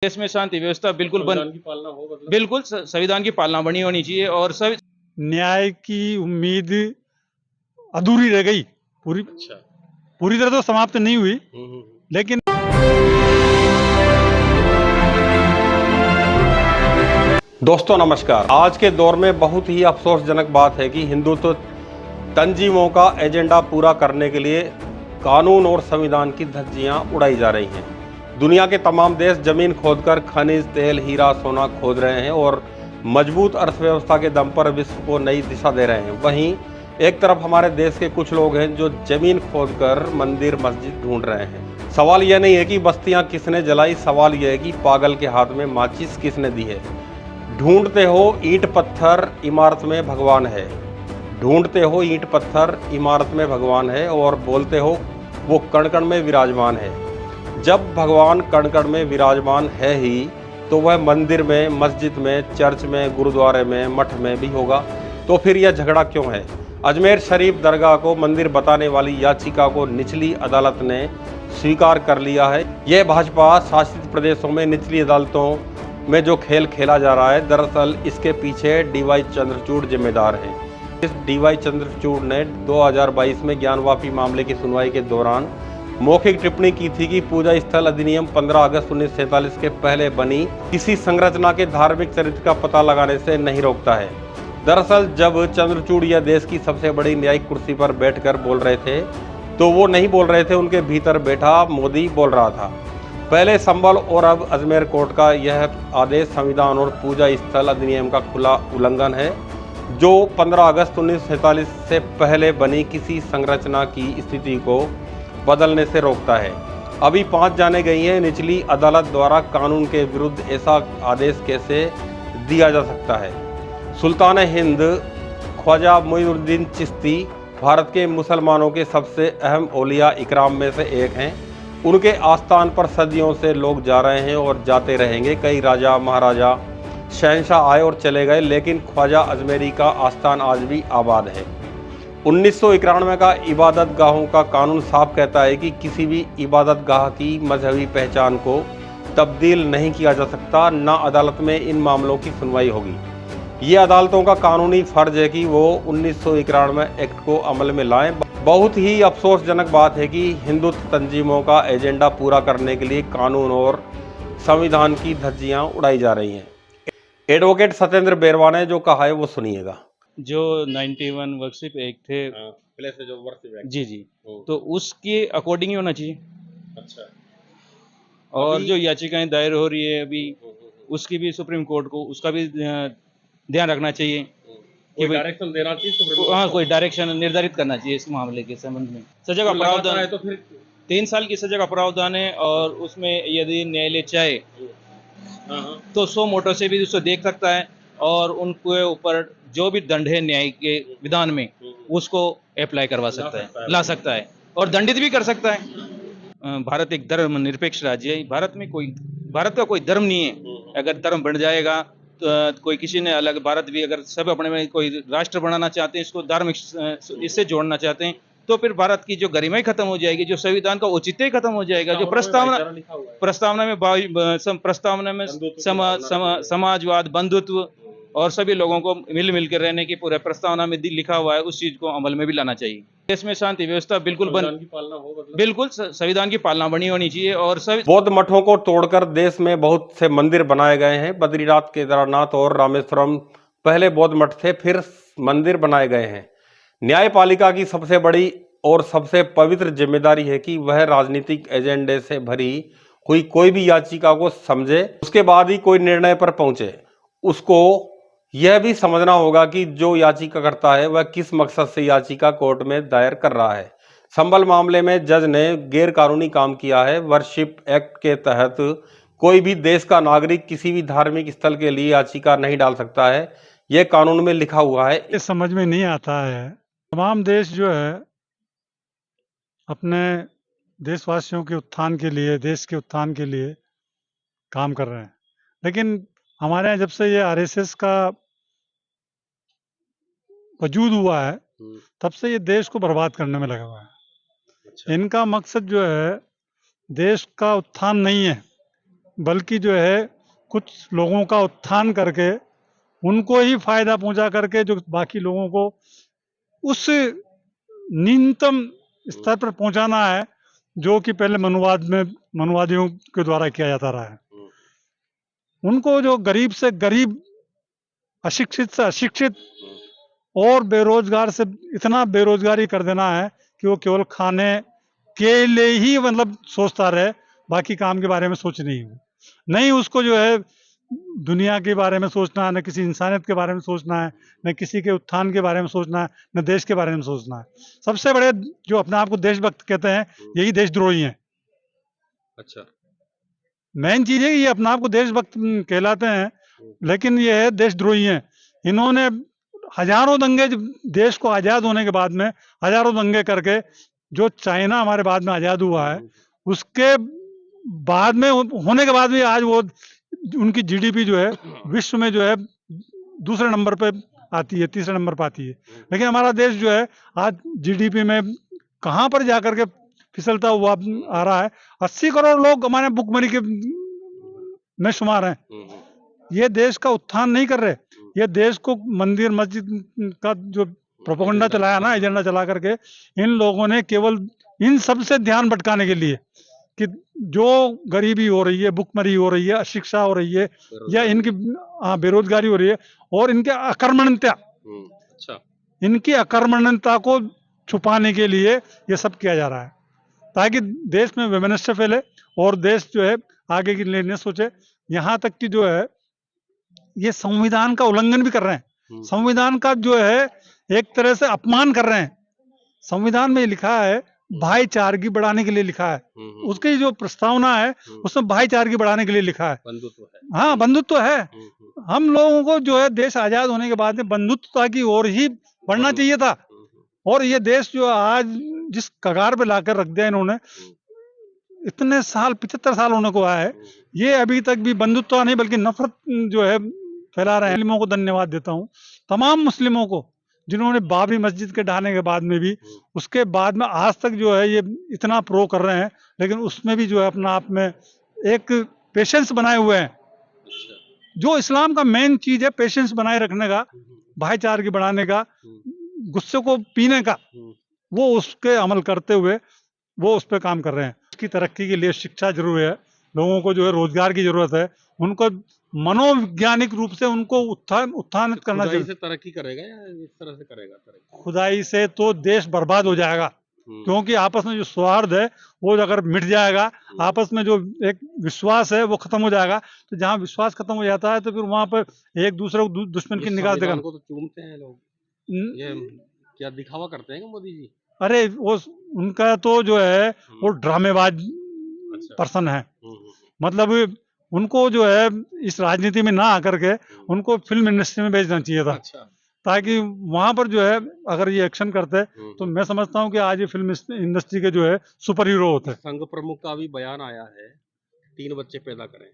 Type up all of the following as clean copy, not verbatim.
देश में शांति व्यवस्था बिल्कुल संविधान की पालना हो, मतलब बिल्कुल संविधान की पालना बनी होनी चाहिए और सब न्याय की उम्मीद अधूरी रह गई। पूरी अच्छा। पूरी तरह तो समाप्त नहीं हुई, हम्म। लेकिन दोस्तों नमस्कार। आज के दौर में बहुत ही अफसोसजनक बात है कि हिंदुत्व तंजीमों का एजेंडा पूरा करने के लिए कानून और संविधान की धज्जियां उड़ाई जा रही हैं। दुनिया के तमाम देश जमीन खोदकर खनिज तेल हीरा सोना खोद रहे हैं और मजबूत अर्थव्यवस्था के दम पर विश्व को नई दिशा दे रहे हैं। वहीं एक तरफ हमारे देश के कुछ लोग हैं जो जमीन खोदकर मंदिर मस्जिद ढूंढ रहे हैं। सवाल यह नहीं है कि बस्तियां किसने जलाई, सवाल यह है कि पागल के हाथ में माचिस किसने दी है। ढूंढते हो ईंट पत्थर, इमारत में भगवान है। ढूंढते हो ईंट पत्थर, इमारत में भगवान है और बोलते हो वो कण कण में विराजमान है। जब भगवान कण कण में विराजमान है ही तो वह मंदिर में, मस्जिद में, चर्च में, गुरुद्वारे में, मठ में भी होगा। तो फिर यह झगड़ा क्यों है? अजमेर शरीफ दरगाह को मंदिर बताने वाली याचिका को निचली अदालत ने स्वीकार कर लिया है। यह भाजपा शासित प्रदेशों में निचली अदालतों में जो खेल खेला जा रहा है, दरअसल इसके पीछे डीवाई चंद्रचूड़ जिम्मेदार हैं। इस डीवाई चंद्रचूड़ ने 2022 में ज्ञानवापी मामले की सुनवाई के दौरान मौखिक टिप्पणी की थी कि पूजा स्थल अधिनियम 15 अगस्त 1947 के पहले बनी किसी संरचना के धार्मिक चरित्र का पता लगाने से नहीं रोकता है। दरअसल जब चंद्रचूड़ यह देश की सबसे बड़ी न्यायिक कुर्सी पर बैठकर बोल रहे थे तो वो नहीं बोल रहे थे, उनके भीतर बैठा मोदी बोल रहा था। पहले संभल और अब अजमेर कोर्ट का यह आदेश संविधान और पूजा स्थल अधिनियम का खुला उल्लंघन है, जो 15 अगस्त 1947 से पहले बनी किसी संरचना की स्थिति को बदलने से रोकता है। अभी 5 जाने गई हैं। निचली अदालत द्वारा कानून के विरुद्ध ऐसा आदेश कैसे दिया जा सकता है? सुल्तान हिंद ख्वाजा मोइनुद्दीन चिश्ती भारत के मुसलमानों के सबसे अहम औलिया इकराम में से एक हैं। उनके आस्थान पर सदियों से लोग जा रहे हैं और जाते रहेंगे। कई राजा महाराजा शहंशाह आए और चले गए, लेकिन ख्वाजा अजमेरी का आस्थान आज भी आबाद है। 1991 का इबादत गाहों का कानून साफ कहता है कि किसी भी इबादत गाह की मजहबी पहचान को तब्दील नहीं किया जा सकता। ना अदालत में इन मामलों की सुनवाई होगी। ये अदालतों का कानूनी फर्ज है कि वो 1991 एक्ट को अमल में लाएं। बहुत ही अफसोसजनक बात है कि हिंदुत्व तंजीमों का एजेंडा पूरा करने के लिए कानून और संविधान की धज्जियां उड़ाई जा रही हैं। एडवोकेट सत्येंद्र बेरवा ने जो कहा है वो सुनिएगा। जो 91 वर्कशिप एक्ट थे, पहले से जो वर्कशिप एक्ट जी जी, तो उसके अकॉर्डिंग ही होना चाहिए। अच्छा। और जो याचिकाएं दायर हो रही है अभी, उसकी भी सुप्रीम कोर्ट को उसका भी ध्यान रखना चाहिए कि भाई डायरेक्शन देना चाहिए सुप्रीम कोर्ट हाँ, कोई डायरेक्शन निर्धारित करना चाहिए इस मामले के संबंध में। सजा का प्रावधान है तो फिर 3 साल की सजा का प्रावधान है और उसमें यदि न्यायालय चाहे तो 100 मोटो से भी उसको देख सकता है और उनके ऊपर जो भी दंड है न्याय के विधान में उसको अप्लाई करवा सकता है, ला सकता है और दंडित भी कर सकता है। भारत एक धर्मनिरपेक्ष राज्य है। भारत का कोई धर्म नहीं है। अगर धर्म बढ़ जाएगा तो कोई किसी ने अलग, भारत भी अगर सब अपने में कोई राष्ट्र बनाना चाहते हैं, इसको धार्मिक इससे जोड़ना चाहते हैं, तो फिर भारत की जो गरिमा खत्म हो जाएगी, जो संविधान का औचित्य खत्म हो जाएगा। जो प्रस्तावना में समाजवाद, बंधुत्व और सभी लोगों को मिल कर रहने की पूरे प्रस्तावना में लिखा हुआ है, उस चीज को अमल में भी लाना चाहिए। देश में शांति व्यवस्था बिल्कुल बिल्कुल संविधान की पालना बनी होनी चाहिए और बौद्ध मठों को तोड़कर देश में बहुत से मंदिर बनाए गए हैं। बद्रीनाथ, केदारनाथ और रामेश्वरम पहले बौद्ध मठ थे, फिर मंदिर बनाए गए हैं। न्यायपालिका की सबसे बड़ी और सबसे पवित्र जिम्मेदारी है कि वह राजनीतिक एजेंडे से भरी हुई कोई भी याचिका को समझे, उसके बाद ही कोई निर्णय पर पहुंचे। उसको यह भी समझना होगा कि जो याचिका करता है वह किस मकसद से याचिका कोर्ट में दायर कर रहा है। संभल मामले में जज ने गैर कानूनी काम किया है। वर्शिप एक्ट के तहत कोई भी देश का नागरिक किसी भी धार्मिक स्थल के लिए याचिका नहीं डाल सकता है। यह कानून में लिखा हुआ है। ये समझ में नहीं आता है। तमाम देश जो है अपने देशवासियों के उत्थान के लिए, देश के उत्थान के लिए काम कर रहे हैं, लेकिन हमारे यहाँ जब से ये आरएसएस का वजूद हुआ है तब से ये देश को बर्बाद करने में लगा हुआ है। इनका मकसद जो है देश का उत्थान नहीं है, बल्कि जो है कुछ लोगों का उत्थान करके उनको ही फायदा पहुंचा करके जो बाकी लोगों को उस न्यूनतम स्तर पर पहुंचाना है जो कि पहले मनुवादियों के द्वारा किया जाता रहा है। उनको जो गरीब से गरीब, अशिक्षित से अशिक्षित और बेरोजगार से इतना बेरोजगारी कर देना है कि वो केवल खाने के लिए ही मतलब सोचता रहे, बाकी काम के बारे में सोच नहीं उसको जो है दुनिया के बारे में सोचना है, न किसी इंसानियत के बारे में सोचना है, न किसी के उत्थान के बारे में सोचना है, न देश के बारे में सोचना है। सबसे बड़े जो अपने आप को देशभक्त कहते हैं यही देशद्रोही हैं। अच्छा। मेन चीज है कि ये अपने आप को देशभक्त कहलाते हैं, लेकिन ये है देशद्रोही हैं। इन्होंने हजारों दंगे देश को आजाद होने के बाद में हजारों दंगे करके जो चाइना हमारे बाद में आजाद हुआ है उसके बाद में होने के बाद भी आज वो उनकी जीडीपी जो है विश्व में जो है दूसरे नंबर पे आती है, तीसरे नंबर पे आती है। लेकिन हमारा देश जो है आज जीडीपी में कहां पर जाकर के फिसलता हुआ आ रहा है। 80 करोड़ लोग हमारे भुखमरी के में शुमार हैं। ये देश का उत्थान नहीं कर रहे, ये देश को मंदिर मस्जिद का जो प्रोपेगेंडा चलाया ना, एजेंडा चला करके इन लोगों ने केवल इन सब से ध्यान भटकाने के लिए कि जो गरीबी हो रही है, भुखमरी हो रही है, अशिक्षा हो रही है या इनकी बेरोजगारी हो रही है और इनके अकर्मण्यता, अच्छा, इनकी अकर्मण्यता को छुपाने के लिए ये सब किया जा रहा है ताकि देश में वैमनस्य फैले और देश जो है आगे के लिए न सोचे। यहाँ तक कि जो है ये संविधान का उल्लंघन भी कर रहे हैं, संविधान का जो है एक तरह से अपमान कर रहे हैं। संविधान में लिखा है भाईचारगी बढ़ाने के लिए लिखा है, उसकी जो प्रस्तावना है उसमें भाईचारगी बढ़ाने के लिए लिखा है। बंधुत्व है। हाँ, बंधुत्व है। हम लोगों को जो है देश आजाद होने के बाद में बंधुत्वता की ओर ही बढ़ना चाहिए था और ये देश जो आज जिस कगार पे लाकर रख दिया इन्होंने, इतने साल 75 साल होने को आया है, ये अभी तक भी बंधुत्व नहीं बल्कि नफरत जो है फैला रहे हैं। मुस्लिमों को धन्यवाद देता हूँ, तमाम मुस्लिमों को जिन्होंने बाबरी मस्जिद के ढाने के बाद में भी उसके बाद में आज तक जो है ये इतना प्रो कर रहे हैं, लेकिन उसमें भी जो है अपना आप में एक पेशेंस बनाए हुए हैं। जो इस्लाम का मेन चीज है पेशेंस बनाए रखने का, भाईचारगी बढ़ाने का, गुस्से को पीने का, वो उसके अमल करते हुए वो उस पर काम कर रहे हैं। उसकी तरक्की के लिए शिक्षा जरूरी है, लोगों को जो है रोजगार की जरूरत है, उनको मनोवैज्ञानिक रूप से उनको उत्थानित करना चाहिए। से तरक्की करेगा या इस तरह से करेगा तरक्की? खुदाई से तो देश बर्बाद हो जाएगा, क्योंकि आपस में जो सौहार्द है वो अगर मिट जाएगा, आपस में जो एक विश्वास है वो खत्म हो जाएगा। तो जहाँ विश्वास खत्म हो जाता है तो फिर वहां पर एक दूसरे को दुश्मन की निगाह देखा को तो चूमते हैं लोग, ये क्या दिखावा करते हैं मोदी जी? अरे वो उनका तो जो है वो ड्रामेबाज पर्सन है। मतलब उनको जो है इस राजनीति में ना आकर के उनको फिल्म इंडस्ट्री में भेजना चाहिए था। अच्छा। ताकि वहां पर जो है अगर ये एक्शन करते तो मैं समझता हूँ कि आज ये फिल्म इंडस्ट्री के जो है सुपर हीरो होते। संघ प्रमुख का भी बयान आया है, 3 बच्चे पैदा करें,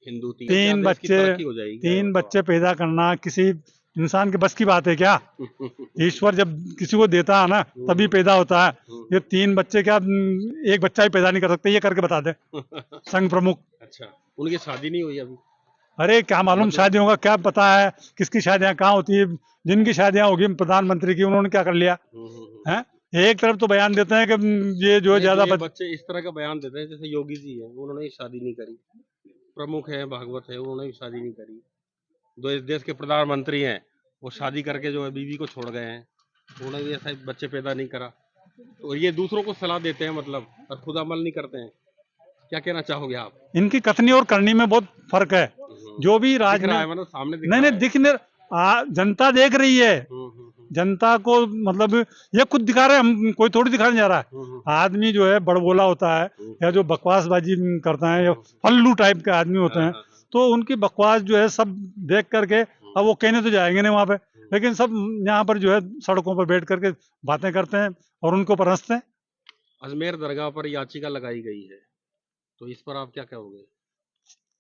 हिंदू 3 बच्चे पैदा करना किसी इंसान के बस की बात है क्या? ईश्वर जब किसी को देता है ना तभी पैदा होता है। ये 3 बच्चे क्या एक बच्चा ही पैदा नहीं कर सकते, ये करके बता दे संघ प्रमुख। अच्छा, उनकी शादी नहीं हुई अभी? अरे क्या मालूम शादी होगा, क्या पता है किसकी शादियां कहाँ होती है। जिनकी शादियां होगी प्रधानमंत्री की, उन्होंने क्या कर लिया है? एक तरफ तो बयान देते हैं कि ये जो है ज्यादा बच्चे इस तरह का बयान देते हैं जैसे योगी जी है, उन्होंने शादी नहीं करी, प्रमुख है भागवत है, उन्होंने भी शादी नहीं करी, देश के प्रधानमंत्री हैं वो शादी करके जो है बीवी को छोड़ गए हैं, उन्होंने भी ऐसा बच्चे पैदा नहीं करा। तो ये दूसरों को सलाह देते हैं मतलब, और खुद अमल नहीं करते हैं। क्या कहना चाहोगे आप? इनकी कथनी और करनी में बहुत फर्क है। जो भी राजनीति मतलब सामने नहीं दिखने जनता देख रही है, जनता को मतलब ये खुद दिखा रहे हैं, हम कोई थोड़ी दिखाने जा रहा है। आदमी जो है बड़बोला होता है या जो बकवासबाजी करता है या फल्लू टाइप के आदमी होते हैं, तो उनकी बकवास जो है सब देख करके अब वो कहने तो जाएंगे नहीं वहां पे, लेकिन सब यहाँ पर जो है सड़कों पर बैठ करके बातें करते हैं और उनको पर हंसते हैं। अजमेर दरगाह पर याचिका लगाई गई है, तो इस पर आप क्या कहोगे?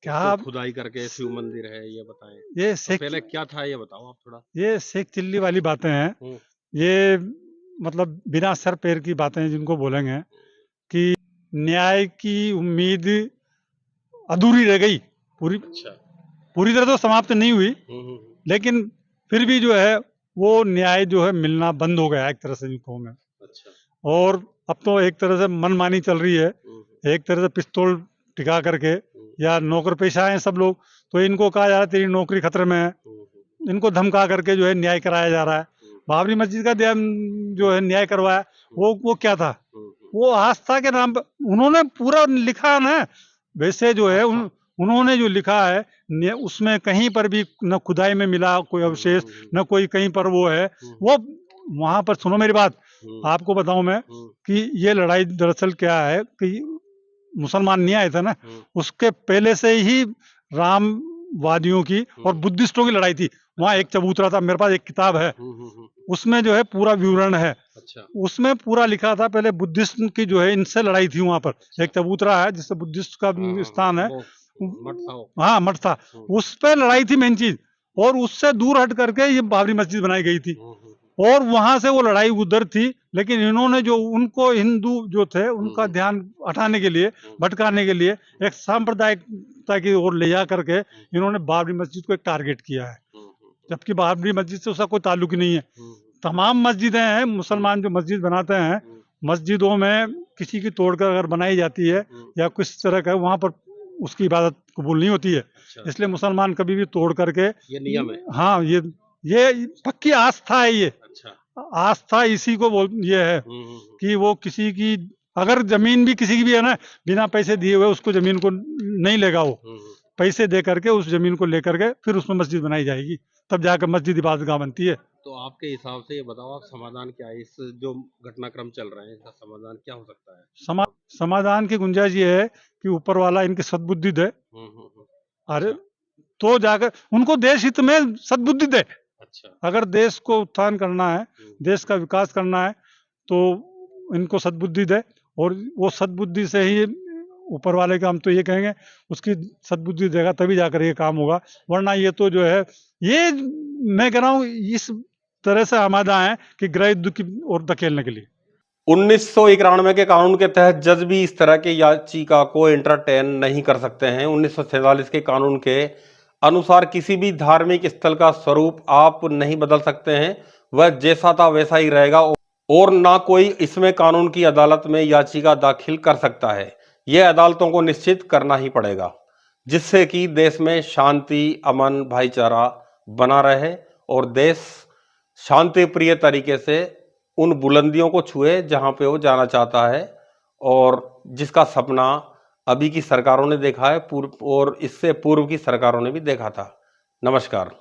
क्या खुदाई करके शिव मंदिर है, ये बताएं। ये तो पहले क्या था ये बताओ आप थोड़ा। ये शेख चिल्ली वाली बातें हैं, ये मतलब बिना सर पैर की बातें जिनको बोलेंगे कि न्याय की उम्मीद अधूरी रह गई, पूरी अच्छा। पूरी तरह तो समाप्त नहीं हुई, लेकिन फिर भी जो है वो न्याय जो है मिलना बंद हो गया एक तरह से यूँ कहूँ मैं। अच्छा। और अब तो एक तरह से मनमानी चल रही है, एक तरह से पिस्तौल टिका करके, या नौकर पेशा हैं सब लोग, तो इनको कहा जा रहा है तेरी नौकरी खतरे में है, इनको धमका करके जो है न्याय कराया जा रहा है। बाबरी मस्जिद का जो है न्याय करवाया, वो क्या था, वो आस्था के नाम पर उन्होंने पूरा लिखा ना, वैसे जो है उन्होंने जो लिखा है उसमें कहीं पर भी न खुदाई में मिला कोई अवशेष, न कोई कहीं पर वो है, वो वहां पर सुनो मेरी बात, आपको बताऊं मैं कि ये लड़ाई दरअसल क्या है कि मुसलमान नहीं आए थे ना, उसके पहले से ही रामवादियों की और बुद्धिस्टों की लड़ाई थी। वहाँ एक चबूतरा था, मेरे पास एक किताब है, उसमें जो है पूरा विवरण है। अच्छा। उसमें पूरा लिखा था, पहले बुद्धिस्ट की जो है इनसे लड़ाई थी वहां पर, एक चबूतरा है जिससे बुद्धिस्ट का स्थान है, हाँ मठ था, उस पर लड़ाई थी मेन चीज, और उससे दूर हट करके ये बाबरी मस्जिद बनाई गई थी, और वहां से वो लड़ाई उधर थी, लेकिन इन्होंने जो उनको हिंदू जो थे उनका ध्यान हटाने के लिए, भटकाने के लिए, एक सांप्रदायिकता की ओर ले जा करके इन्होंने बाबरी मस्जिद को एक टारगेट किया है, जबकि बाबरी मस्जिद से उसका कोई ताल्लुक ही नहीं है। तमाम मस्जिदें हैं, मुसलमान जो मस्जिद बनाते हैं, मस्जिदों में किसी की तोड़कर अगर बनाई जाती है या किस तरह का, वहां पर उसकी इबादत कबूल नहीं होती है, इसलिए मुसलमान कभी भी तोड़ करके, ये नियम है। हाँ ये पक्की आस्था है, ये अच्छा। आस्था इसी को ये है कि वो किसी की अगर जमीन भी किसी की भी है ना, बिना पैसे दिए हुए उसको जमीन को नहीं लेगा, वो पैसे दे करके उस जमीन को लेकर के फिर उसमें मस्जिद बनाई जाएगी, तब जाकर मस्जिद इबादतगाह बनती है। तो आपके हिसाब से ये बताओ, आप समाधान क्या है, इस जो घटनाक्रम चल रहे हैं इसका समाधान क्या हो सकता है? समाधान की गुंजाइश ये है कि ऊपर वाला इनकी सद्बुद्धि दे, अरे तो जाकर उनको देश हित में सद्बुद्धि दे। अच्छा। अगर देश को उत्थान करना है, देश का विकास करना है, तो इनको सद्बुद्धि दे, और वो सद्बुद्धि से ही ऊपर वाले का हम तो ये कहेंगे उसकी सद्बुद्धि देगा तभी जाकर ये काम होगा, वरना ये तो जो है, ये मैं कह रहा हूँ इस तरह से आमादा है कि गृह युद्ध की ओर धकेलने के लिए। 1991 के कानून के तहत जज भी इस तरह के याचिका को एंटरटेन नहीं कर सकते हैं। 1947 के कानून के अनुसार किसी भी धार्मिक स्थल का स्वरूप आप नहीं बदल सकते हैं, वह जैसा था वैसा ही रहेगा, और ना कोई इसमें कानून की अदालत में याचिका दाखिल कर सकता है। यह अदालतों को निश्चित करना ही पड़ेगा, जिससे कि देश में शांति, अमन, भाईचारा बना रहे और देश शांति प्रिय तरीके से उन बुलंदियों को छुए जहां पे वो जाना चाहता है, और जिसका सपना अभी की सरकारों ने देखा है और इससे पूर्व की सरकारों ने भी देखा था। नमस्कार।